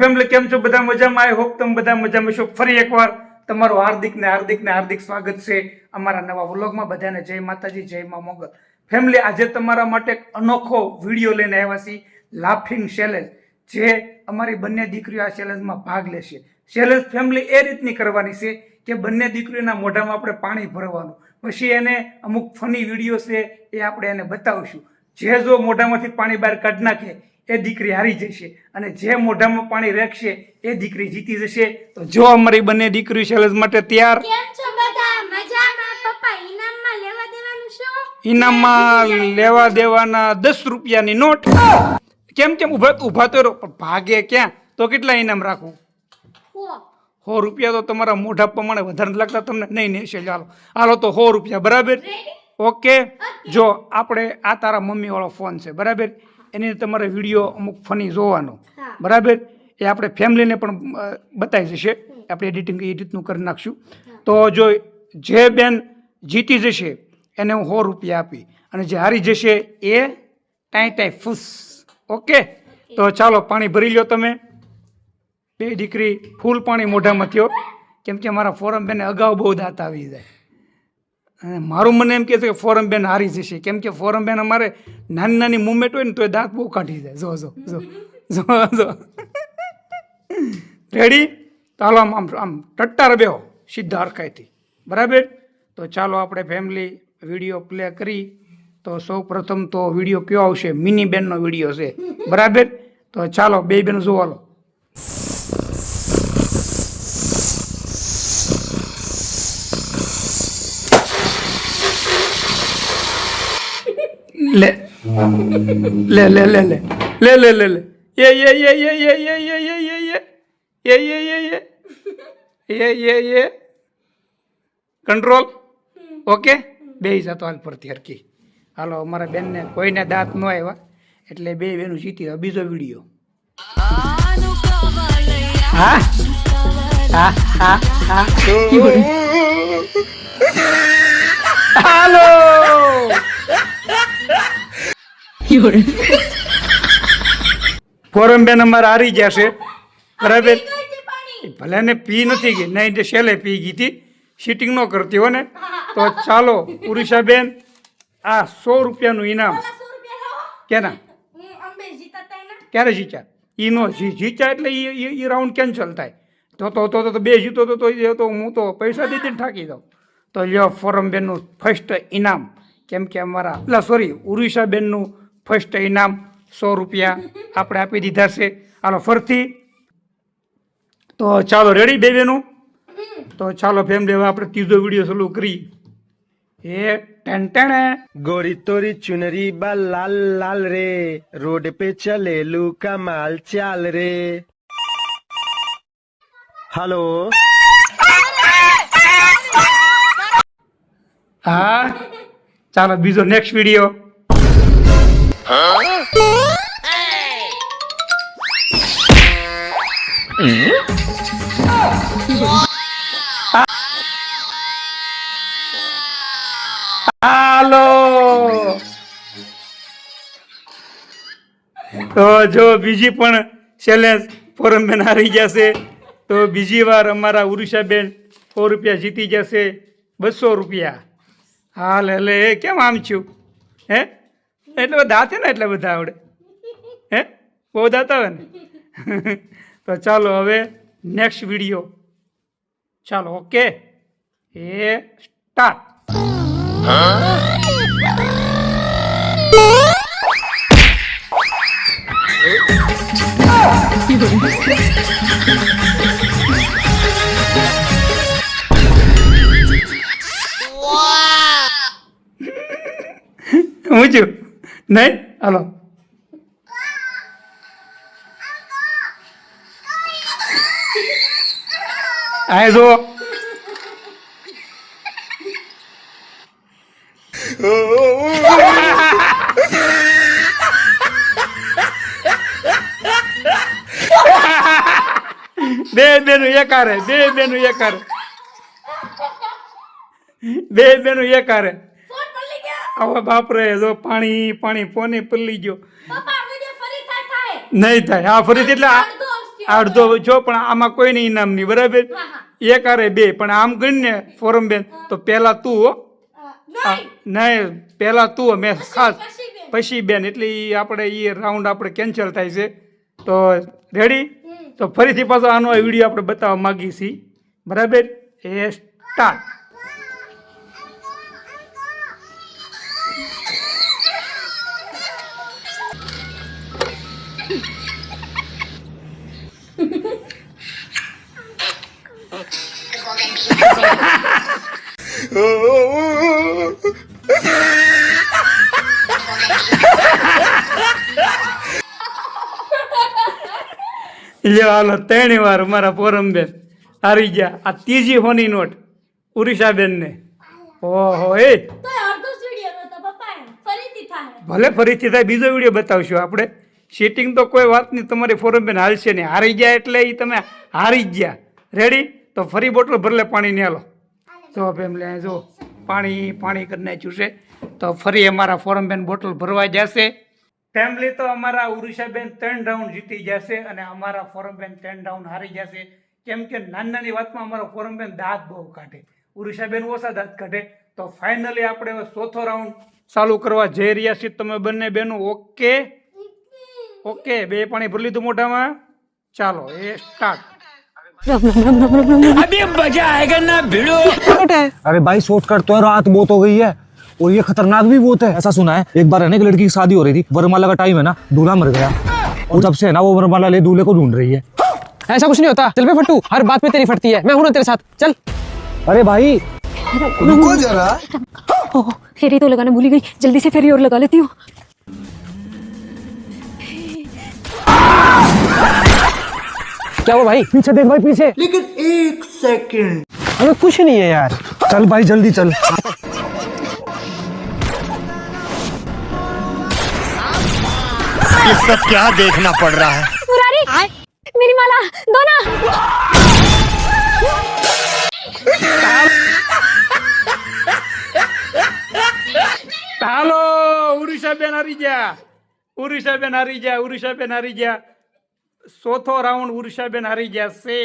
Family કેમ છો? બધા મજામાં? આઈ હોપ તમે બધા મજામાં છો. ફરી એકવાર તમારું હાર્દિક સ્વાગત છે અમારા નવા વ્લોગમાં. બધાને જય માતાજી, જય મા મોગલ. ફેમિલી, આજે તમારા માટે એક અનોખો વિડીયો લઈને આવ્યા છીએ, લાફિંગ ચેલેન્જ. જે અમારી બંને દીકરીઓ આ ચેલેન્જમાં ભાગ લેશે. ચેલેન્જ ફેમિલી એ રીતની કરવાની છે કે બંને દીકરીઓના મોઢામાં આપણે પાણી ભરવાનું, પછી એને અમુક ફની વિડીયો છે એ આપણે એને બતાવીશું. જે જો મોઢામાંથી પાણી બહાર કાઢી નાખે એ દીકરી હારી જશે, અને જે મોઢામાં પાણી રાખશે એ દીકરી જીતી જશે. તો જો અમારી બંને દીકરી ચેલેન્જ માટે તૈયાર. કેમ છો બધા? મજામાં? પપ્પા ઇનામમાં લેવા દેવાનું શું? ઇનામમાં લેવા દેવાના 10 રૂપિયાની નોટ. કેમ ઉભા તો રહો, પણ ભાગે ક્યાં? તો કેટલા ઇનામ રાખવું? 100 રૂપિયા. તો તમારા મોઢા પ્રમાણે વધારે લાગતા તમને નહીં નેશે. હાલો તો 100 રૂપિયા, બરાબર? ઓકે. જો આપણે આ તારા મમ્મી વાળો ફોન છે, બરાબર? એની તમારે વિડીયો અમુક ફની જોવાનો, બરાબર? એ આપણે ફેમિલીને પણ બતાવી જશે. આપણે એડિટિંગ એ રીતનું કરી નાખશું. તો જો જે બેન જીતી જશે એને હું 100 રૂપિયા આપી, અને જે હારી જશે એ ટાઈ ફૂસ. ઓકે, તો ચાલો પાણી ભરી લો તમે. બે દીકરી ફૂલ પાણી મોઢામાં થયો, કેમ કે મારા ફોરમ બેને અગાઉ બહુ દાંત આવી જાય. અને મારું મને એમ કહે છે કે ફોરમ બેન હારી જશે, કેમ કે ફોરમ બેન અમારે નાની મુવમેન્ટ હોય ને તો એ દાંત બહુ કાઢી જાય. જો રેડી? ચાલો આમ ટટ્ટાર બેહો સીધા હરખાઈથી, બરાબર? તો ચાલો આપણે ફેમિલી વિડીયો પ્લે કરી. તો સૌ પ્રથમ તો વિડીયો કયો આવશે? મિની બેનનો વિડીયો છે, બરાબર? તો ચાલો બે બેન જોવા લો. લે લે લે લે લે લે લે લે લે એ કંટ્રોલ. ઓકે, બે જતો હાલ પરથી હરકી. હાલો, અમારા બેનને કોઈને દાંત ન આવ્યા એટલે બે બેનું જીતી. બીજો વિડીયો. હા હા હા હા. હાલો, ફોરમ બેન અમારે હારી ગયા છે, બરાબર? ભલે ને પી નથી ગઈ, નહીં તો છેલ્લે પી ગઈ હતી. સીટિંગ ન કરતી હો ને. તો ચાલો ઉષા બેન, આ 100 રૂપિયાનું ઇનામ. કેના ક્યારે જીત્યા? એ નો જીત્યા એટલે એ રાઉન્ડ કેન્સલ થાય. તો બે જીતો તો હું તો પૈસા દીધીને થાકી જાઉં. તો લ્યો ફોરમ બેનનું ફર્સ્ટ ઇનામ, કેમ કે અમારા ઉષા બેનનું ફર્સ્ટ ઇનામ 100 રૂપિયા આપણે આપી દીધા છે. હાલો ફરતી. તો ચાલો રેડી બે બેનું? તો ચાલો ફેમિલી, હવે આપણે ત્રીજો વિડીયો ચાલુ કરી. એ ટેન્ટેણે गोरी तोरी चुनरी बा लाल लाल रे, रोड पे चले लू कमाल चाल रे. हेलो, હા ચાલો બીજો નેક્સ્ટ વિડીયો. હાલો, તો જો બીજી પણ ચેલેન્જ ફોરમ બેન હારી જશે. તો બીજી વાર અમારા ઉષાબેન 100 રૂપિયા જીતી જશે. 200 રૂપિયા. હાલ એટલે એ કેમ આમ છું? હે એટલે દાંત ને એટલે બધા આવડે? હે બહુ દાંત આવે ને? તો ચાલો હવે નેક્સ્ટ વિડીયો. ચાલો ઓકે, એ સ્ટાર્ટ. હું છું નહીં? હાલો, આ જો બે બેનું એકારે, હવે બાપરે જો પાણી પોને પલ્લી ગયો. નહીં થાય. હા ફરીથી એટલે અડધો છો પણ આમાં કોઈને ઇનામ નહીં, બરાબર? હા હા એક આરે બે, પણ આમ ગણને ફોરમ બેન તો પેલા તું હો. નહીં નહીં, પેલા તું મેં ખાસ પછી બેન. પછી બેન, એટલે ઈ આપણે એ રાઉન્ડ આપણે કેન્સલ થાય છે. તો રેડી? તો ફરીથી પાછો આનો વિડીયો આપણે બતાવવા માંગીએ છીએ, બરાબર? એ સ્ટાર્ટ. લ્યો હાલો, 3 વાર મારા ફોરમબેન હારી ગયા. આ ત્રીજી હોની નોટ ઉડીસાબેન ને. ઓહો એ તો અડધો વિડિયો નતો પપ્પા ફરીથી થાય ભલે ફરીથી થાય, બીજો વિડીયો બતાવશું આપણે. સીટિંગ તો કોઈ વાત નહીં, તમારી ફોરમબેન હાલશે નહીં. હારી ગયા એટલે એ તમે હારી જ ગયા. રેડી? તો ફરી બોટલ ભરલે પાણી ને હાલો. જો ફેમિલી જો પાણી કરી નાખ્યું છે. તો ફરી અમારા ફોરમબેન બોટલ ભરવા જશે. ફેમિલી તો અમારા ઉડીસાબેન 3 રાઉન્ડ જીતી જશે અને અમારા ફોરમબેન 3 રાઉન્ડ હારી જશે. કેમ કે નાની વાતમાં અમારા ફોરમબેન દાંત બહુ કાઢે, ઉડીસાબેન ઓછા દાંત કાઢે. તો ફાઇનલી આપણે હવે 4થો રાઉન્ડ ચાલુ કરવા જઈ રહ્યા છીએ. તમે બંને બેનો ઓકે? ઓકે, બે પાણી ભરી લીધું મોઢામાં. ચાલો એ સ્ટાર્ટ. अभी मजा आएगा ना भिड़ो। अरे भाई शॉर्टकट तो है, रात बहुत हो गई है और ये खतरनाक भी बहुत है। ऐसा सुना है एक बार है ना, एक लड़की की शादी हो रही थी, वरमाला का टाइम है ना, दूल्हा मर गया और तब से है ना वो वरमाला ले दूल्हे को ढूंढ रही है। ऐसा कुछ नहीं होता, चल बे फट्टू, हर बात पे तेरी फटती है, मैं हूं ना तेरे साथ, चल। अरे भाई रुको जरा। ओह, फेरी तो लगाना भूल गई, जल्दी से फेरी और लगा लेती हूँ। क्या हुआ भाई? पीछे देख भाई पीछे। लेकिन 1 सेकंड। अरे कुछ नहीं है यार, चल भाई जल्दी चल। ये सब क्या देखना पड़ रहा है? मुरारी, मेरी माला दो ना। હાલો, ઉડીસાબેન હારી ગયા. ઉડીસાબેન હારી ગયા. ઉડીસાબેન હારી ગયા. 4થો રાઉન્ડ ઉડીસાબેન હારી ગયા છે.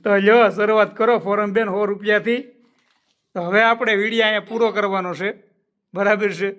તો લ્યો શરૂઆત કરો ફોરમબેન 100 રૂપિયાથી. તો હવે આપણે વિડીયો અહીંયા પૂરો કરવાનો છે, બરાબર છે?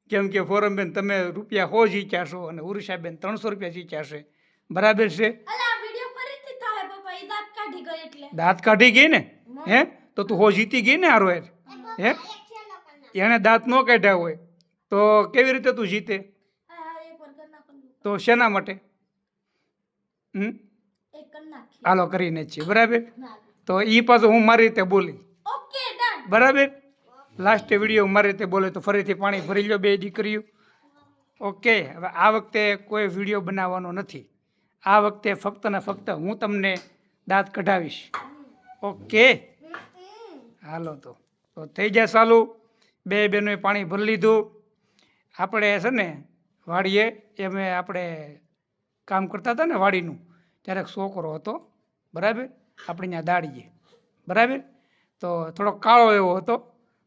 કેમ કે ફોરમબેન તમે રૂપિયા 100 જીત્યા છો અને ઉડીસાબેન 300 રૂપિયા જીત્યા છે, બરાબર છે? અલા વિડિયો ફરીથી થાય પપ્પા ઈ દાંત કાઢી ગઈ એટલે દાંત કાઢી ગઈ ને? હે તો તું 100 જીતી ગઈ ને હારો યાર. હે એને દાંત ન કાઢ્યા હોય તો કેવી રીતે તું જીતે? એક વાર કર નાખો તો શેના માટે? એક કર નાખી હાલો કરીને જ છે, બરાબર? તો એ પાછું હું મારી રીતે બોલી, ઓકે ડન બરાબર? લાસ્ટ વિડીયો મારી રીતે બોલે તો ફરીથી પાણી ભરી લો બે દીકરીઓ. ઓકે, હવે આ વખતે કોઈ વિડીયો બનાવવાનો નથી. આ વખતે ફક્ત ને ફક્ત હું તમને દાંત કઢાવીશ. ઓકે હાલો, તો થઈ જાય ચાલુ. બે બહેનોએ પાણી ભરી લીધું. આપણે છે ને વાડીએ એમ આપણે કામ કરતા હતા ને વાડીનું, ત્યારે એક છોકરો હતો, બરાબર? આપણે ત્યાં દાડીએ, બરાબર? તો થોડો કાળો એવો હતો,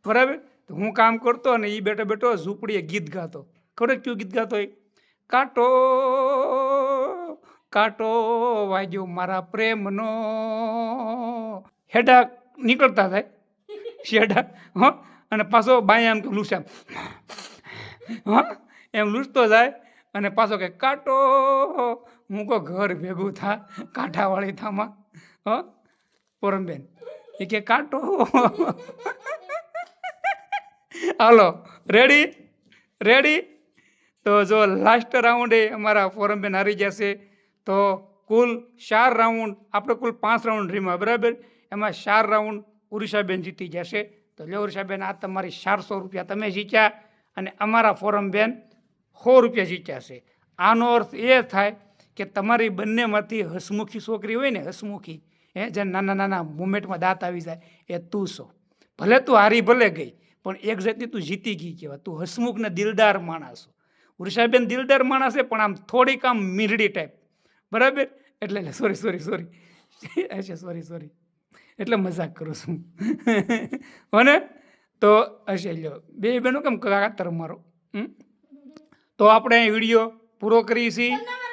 બરાબર? તો હું કામ કરતો અને એ બેઠો બેઠો ઝૂંપડીએ ગીત ગાતો. ખબર કયું ગીત ગાતો? એ કાંટો કાંટો વાગ્યો મારા પ્રેમનો. હેડા નીકળતા થાય શેડા, હં, અને પાછો બાય આમ કે લૂસા, હં, એમ લૂસતો જાય અને પાછો કે કાંટો. હું કહો ઘર ભેગું થા કાંઠાવાળી થામાં. હં પોરમબેન એ કે કાંટો. હાલો, રેડી? રેડી? તો જો લાસ્ટ રાઉન્ડ એ અમારા ફોરમબેન હારી જશે. તો કુલ 4 રાઉન્ડ, આપણે કુલ 5 રાઉન્ડ રીમાં, બરાબર? એમાં 4 રાઉન્ડ ઉડીસાબેન જીતી જશે. તો લે ઉડીસાબેન, આ તમારી 400 રૂપિયા તમે જીત્યા અને અમારા ફોરમબેન 100 રૂપિયા જીત્યા છે. આનો અર્થ એ થાય કે તમારી બંનેમાંથી હસમુખી છોકરી હોય ને, હસમુખી, જે નાના નાના મુમેન્ટમાં દાંત આવી જાય, એ તું છો. ભલે તું હારી ભલે ગઈ, પણ એક જાતની તું જીતી ગઈ કહેવાય. તું હસમુખ ને દિલદાર માણસ છો. ઉડીસાબેન દિલદાર માણસ છે, પણ આમ થોડીક આમ મીરડી ટાઈપ, બરાબર? એટલે સોરી અચ્છા સોરી, એટલે મજાક કરું છું. હોને? તો હશે લ્યો બે બહેનો કેમ કાતર મારો. તો આપણે અહીં વિડીયો પૂરો કરી છી તમે